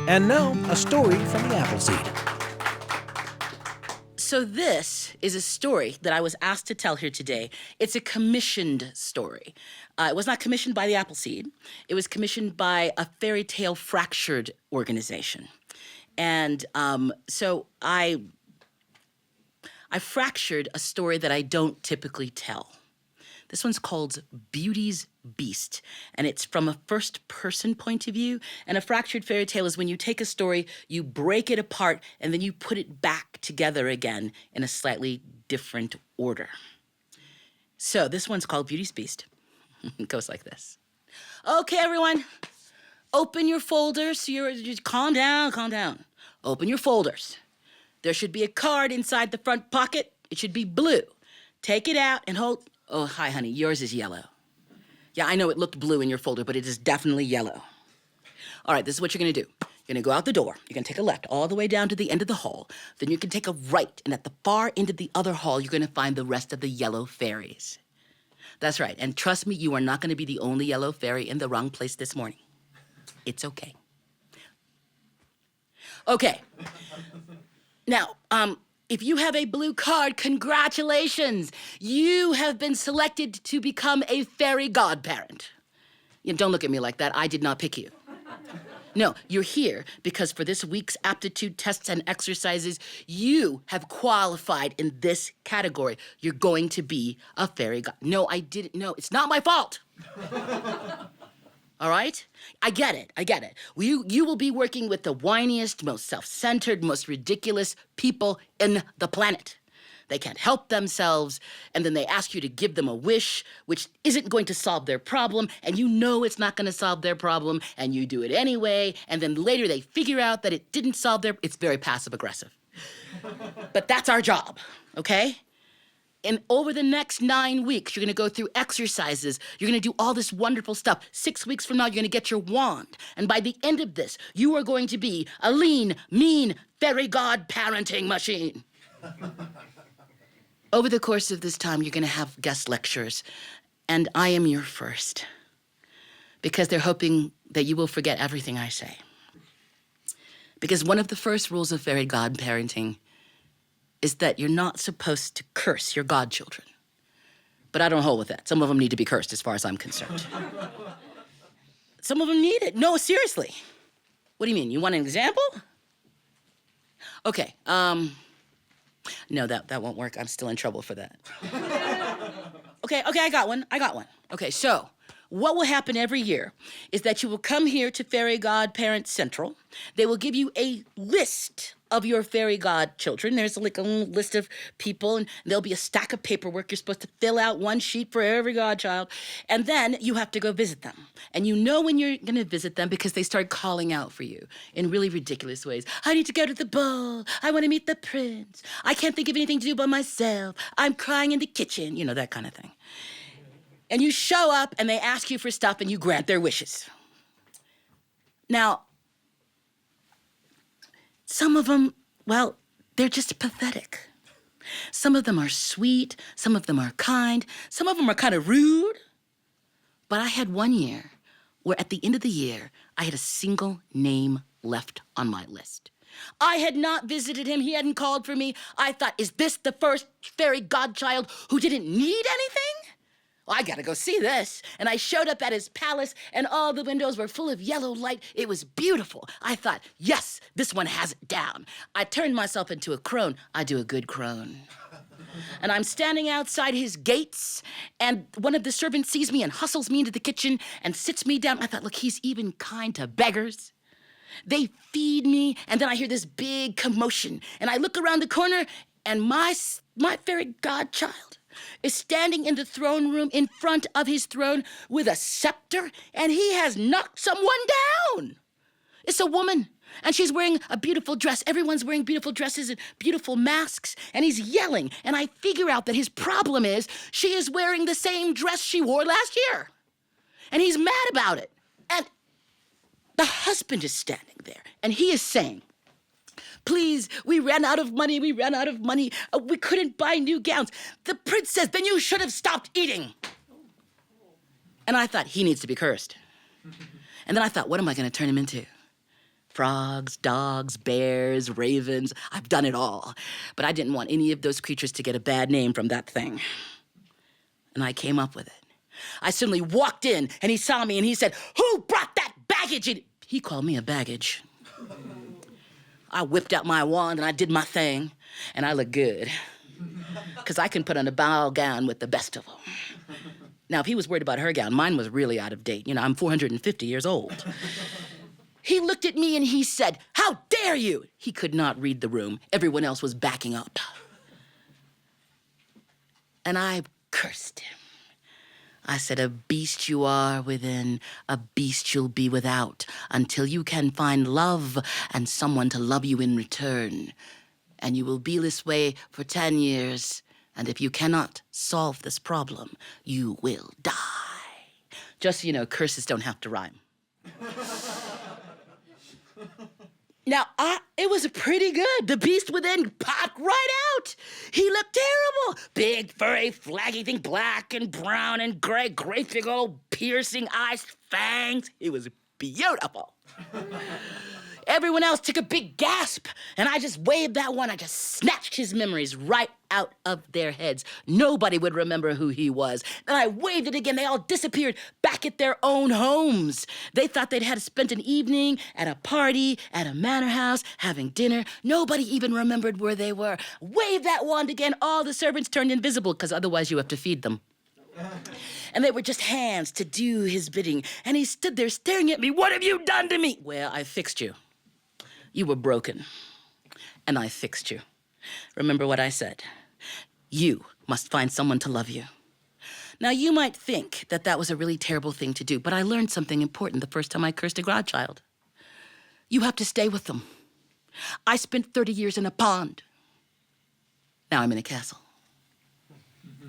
And now, a story from the Appleseed. So this is a story that I was asked to tell here today. It's a commissioned story. It was not commissioned by the Appleseed. It was commissioned by a Fairy Tale Fractured organization. And so I fractured a story that I don't typically tell. This one's called Beauty's Beast, and it's from a first-person point of view. And a fractured fairy tale is when you take a story, you break it apart, and then you put it back together again in a slightly different order. So this one's called Beauty's Beast. It goes like this. Okay, everyone, open your folders. So you're calm down. Open your folders. There should be a card inside the front pocket. It should be blue. Take it out and hold. Oh, hi, honey. Yours is yellow. Yeah, I know it looked blue in your folder, but it is definitely yellow. All right, this is what you're going to do. You're going to go out the door. You're going to take a left all the way down to the end of the hall. Then you can take a right, and at the far end of the other hall, you're going to find the rest of the yellow fairies. That's right. And trust me, you are not going to be the only yellow fairy in the wrong place this morning. It's okay. Okay. Now, if you have a blue card, congratulations. You have been selected to become a fairy godparent. Don't look at me like that. I did not pick you. No, you're here because for this week's aptitude tests and exercises, you have qualified in this category. You're going to be a fairy god. No, I didn't. No, it's not my fault. All right? I get it. You will be working with the whiniest, most self-centered, most ridiculous people in the planet. They can't help themselves, and then they ask you to give them a wish, which isn't going to solve their problem, and you know it's not going to solve their problem, and you do it anyway, and then later they figure out that it didn't solve their... It's very passive-aggressive. But that's our job, okay? And over the next 9 weeks, you're going to go through exercises. You're going to do all this wonderful stuff. 6 weeks from now, you're going to get your wand. And by the end of this, you are going to be a lean, mean, fairy god parenting machine. Over the course of this time, you're going to have guest lectures. And I am your first. Because they're hoping that you will forget everything I say. Because one of the first rules of fairy god parenting is that you're not supposed to curse your godchildren. But I don't hold with that. Some of them need to be cursed as far as I'm concerned. Some of them need it. No, seriously. What do you mean? You want an example? Okay, no, that won't work. I'm still in trouble for that. Okay, I got one. Okay, so what will happen every year is that you will come here to Fairy Godparent Central. They will give you a list of your fairy godchildren. There's like a little list of people, and there'll be a stack of paperwork. You're supposed to fill out one sheet for every godchild, and then you have to go visit them. And you know when you're going to visit them because they start calling out for you in really ridiculous ways. I need to go to the ball. I want to meet the prince. I can't think of anything to do by myself. I'm crying in the kitchen. You know, that kind of thing. And you show up, and they ask you for stuff, and you grant their wishes. Now, some of them, well, they're just pathetic. Some of them are sweet. Some of them are kind. Some of them are kind of rude. But I had one year where at the end of the year, I had a single name left on my list. I had not visited him. He hadn't called for me. I thought, is this the first fairy godchild who didn't need anything? Well, I gotta go see this. And I showed up at his palace, and all the windows were full of yellow light. It was beautiful. I thought, yes, this one has it down. I turned myself into a crone. I do a good crone. And I'm standing outside his gates, and one of the servants sees me and hustles me into the kitchen and sits me down. I thought, look, he's even kind to beggars. They feed me, and then I hear this big commotion. And I look around the corner, and my fairy godchild is standing in the throne room in front of his throne with a scepter, and he has knocked someone down. It's a woman, and she's wearing a beautiful dress. Everyone's wearing beautiful dresses and beautiful masks, and he's yelling, and I figure out that his problem is she is wearing the same dress she wore last year, and he's mad about it. And the husband is standing there, and he is saying, please, we ran out of money. We couldn't buy new gowns. The prince says, then you should have stopped eating. And I thought, he needs to be cursed. And then I thought, what am I going to turn him into? Frogs, dogs, bears, ravens. I've done it all. But I didn't want any of those creatures to get a bad name from that thing. And I came up with it. I suddenly walked in, and he saw me, and he said, "Who brought that baggage in?" He called me a baggage. I whipped out my wand, and I did my thing, and I looked good. Because I can put on a ball gown with the best of them. Now, if he was worried about her gown, mine was really out of date. You know, I'm 450 years old. He looked at me and he said, "How dare you?" He could not read the room. Everyone else was backing up. And I cursed him. I said, "A beast you are within, a beast you'll be without, until you can find love and someone to love you in return. And you will be this way for 10 years. And if you cannot solve this problem, you will die." Just so you know, curses don't have to rhyme. Now, it was pretty good. The beast within popped right out. He looked terrible. Big, furry, flaggy thing, black and brown and gray, great big old piercing eyes, fangs. It was beautiful. Everyone else took a big gasp, and I just waved that one. I just snatched his memories right out of their heads. Nobody would remember who he was. And I waved it again. They all disappeared back at their own homes. They thought they'd had spent an evening at a party, at a manor house, having dinner. Nobody even remembered where they were. Wave that wand again. All the servants turned invisible, because otherwise you have to feed them. And they were just hands to do his bidding. And he stood there staring at me. "What have you done to me?" "Well, I fixed you. You were broken, and I fixed you. Remember what I said. You must find someone to love you." Now, you might think that that was a really terrible thing to do, but I learned something important the first time I cursed a godchild. You have to stay with them. I spent 30 years in a pond. Now I'm in a castle.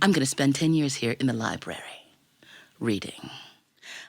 I'm going to spend 10 years here in the library, reading.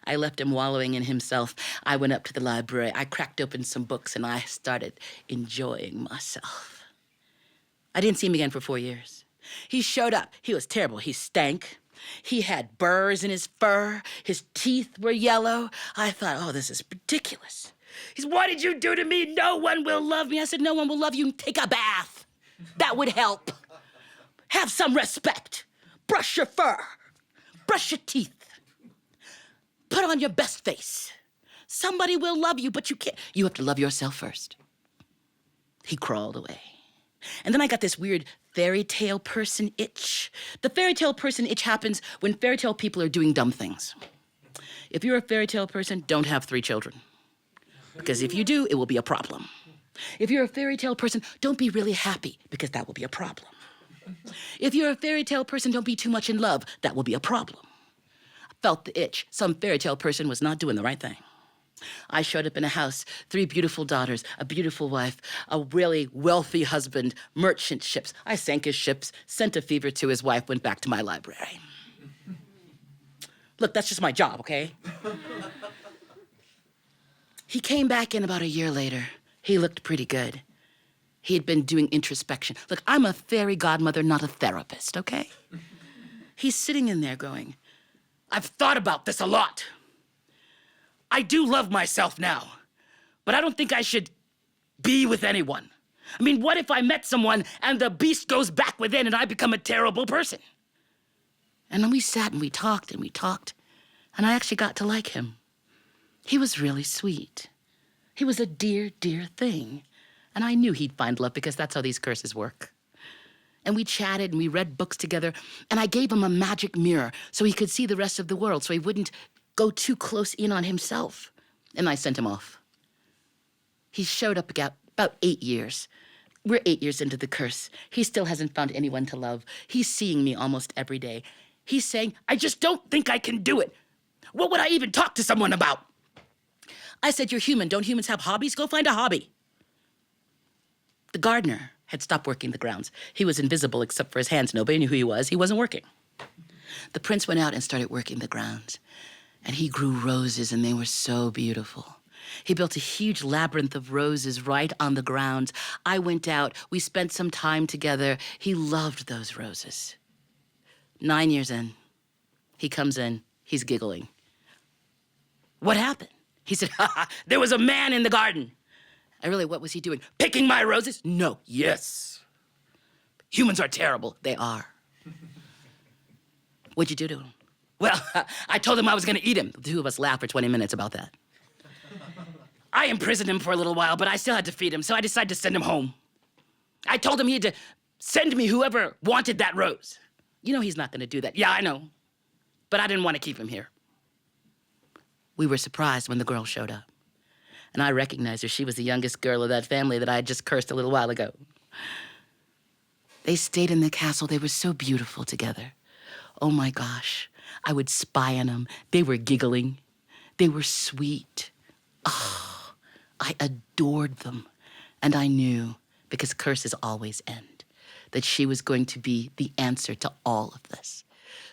I left him wallowing in himself. I went up to the library. I cracked open some books, and I started enjoying myself. I didn't see him again for 4 years. He showed up. He was terrible. He stank. He had burrs in his fur. His teeth were yellow. I thought, oh, this is ridiculous. He said, "What did you do to me? No one will love me." I said, "No one will love you. Take a bath. That would help. Have some respect. Brush your fur. Brush your teeth. Put on your best face. Somebody will love you, but you can't. You have to love yourself first." He crawled away. And then I got this weird fairy tale person itch. The fairy tale person itch happens when fairy tale people are doing dumb things. If you're a fairy tale person, don't have 3 children. Because if you do, it will be a problem. If you're a fairy tale person, don't be really happy, because that will be a problem. If you're a fairy tale person, don't be too much in love. That will be a problem. Felt the itch. Some fairy tale person was not doing the right thing. I showed up in a house, 3 beautiful daughters, a beautiful wife, a really wealthy husband, merchant ships. I sank his ships, sent a fever to his wife, went back to my library. Look, that's just my job, okay? He came back in about a year later. He looked pretty good. He had been doing introspection. Look, I'm a fairy godmother, not a therapist, okay? He's sitting in there going, "I've thought about this a lot. I do love myself now, but I don't think I should be with anyone. I mean, what if I met someone and the beast goes back within and I become a terrible person?" And then we sat and we talked, and I actually got to like him. He was really sweet. He was a dear, dear thing. And I knew he'd find love, because that's how these curses work. And we chatted and we read books together, and I gave him a magic mirror so he could see the rest of the world, so he wouldn't go too close in on himself. And I sent him off. He showed up about 8 years. We're 8 years into the curse. He still hasn't found anyone to love. He's seeing me almost every day. He's saying, "I just don't think I can do it. What would I even talk to someone about?" I said, "You're human. Don't humans have hobbies? Go find a hobby." The gardener had stopped working the grounds. He was invisible except for his hands. Nobody knew who he was. He wasn't working. The prince went out and started working the grounds. And he grew roses, and they were so beautiful. He built a huge labyrinth of roses right on the grounds. I went out. We spent some time together. He loved those roses. 9 years in, he comes in. He's giggling. "What happened?" He said, "There was a man in the garden. What was he doing? Picking my roses? No, yes. Humans are terrible. They are. What'd you do to him? Well, I told him I was gonna eat him. The two of us laughed for 20 minutes about that. I imprisoned him for a little while, but I still had to feed him, so I decided to send him home. I told him he had to send me whoever wanted that rose. You know he's not gonna do that. Yeah, I know. But I didn't want to keep him here. We were surprised when the girl showed up. And I recognized her. She was the youngest girl of that family that I had just cursed a little while ago. They stayed in the castle. They were so beautiful together. Oh my gosh. I would spy on them. They were giggling. They were sweet. Oh, I adored them. And I knew, because curses always end, that she was going to be the answer to all of this.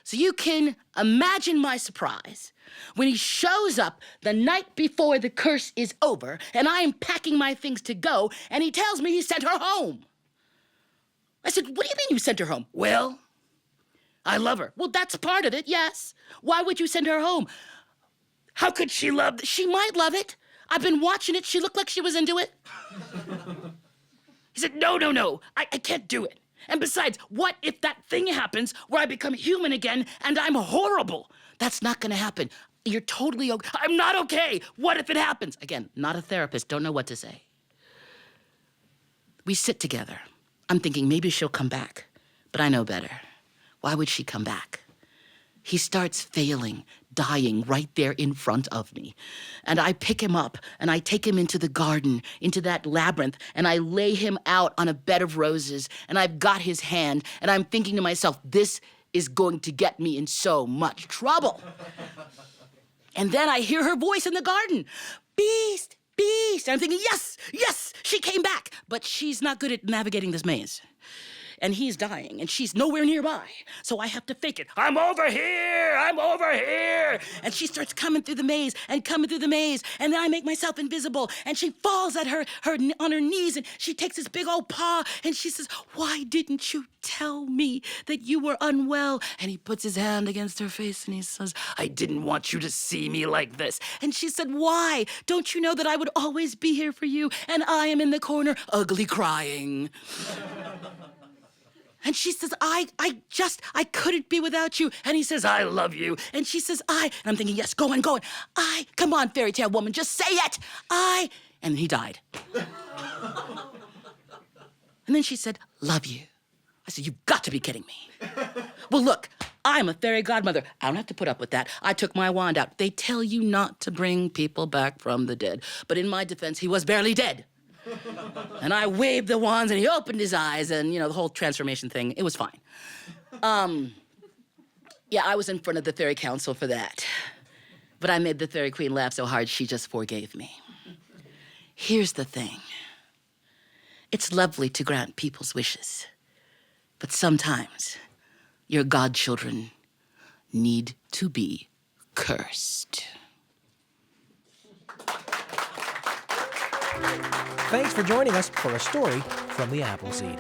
So you can imagine my surprise when he shows up the night before the curse is over, and I am packing my things to go, and he tells me he sent her home. I said, what do you mean you sent her home? Well, I love her. Well, that's part of it, yes. Why would you send her home? How could she love it? She might love it. I've been watching it. She looked like she was into it. He said, no, I can't do it. And besides, what if that thing happens where I become human again and I'm horrible? That's not gonna happen. You're totally okay. I'm not okay. What if it happens? Again, not a therapist, don't know what to say. We sit together. I'm thinking maybe she'll come back, but I know better. Why would she come back? He starts failing, dying right there in front of me. And I pick him up and I take him into the garden, into that labyrinth, and I lay him out on a bed of roses, and I've got his hand, and I'm thinking to myself, this is going to get me in so much trouble. And then I hear her voice in the garden, Beast, Beast. And I'm thinking, yes, she came back, but she's not good at navigating this maze. And he's dying, and she's nowhere nearby. So I have to fake it. I'm over here. And she starts coming through the maze, and then I make myself invisible, and she falls at her on her knees, and she takes this big old paw, and she says, why didn't you tell me that you were unwell? And he puts his hand against her face, and he says, I didn't want you to see me like this. And she said, why? Don't you know that I would always be here for you? And I am in the corner, ugly crying. And she says, I couldn't be without you. And he says, I love you. And she says, and I'm thinking, yes, go on. Come on, fairy tale woman, just say it. And he died. And then she said, love you. I said, you've got to be kidding me. Well, look, I'm a fairy godmother. I don't have to put up with that. I took my wand out. They tell you not to bring people back from the dead. But in my defense, he was barely dead. And I waved the wands, and he opened his eyes, and, the whole transformation thing, it was fine. Yeah, I was in front of the fairy council for that. But I made the fairy queen laugh so hard, she just forgave me. Here's the thing. It's lovely to grant people's wishes, but sometimes your godchildren need to be cursed. Thanks for joining us for a story from the Appleseed.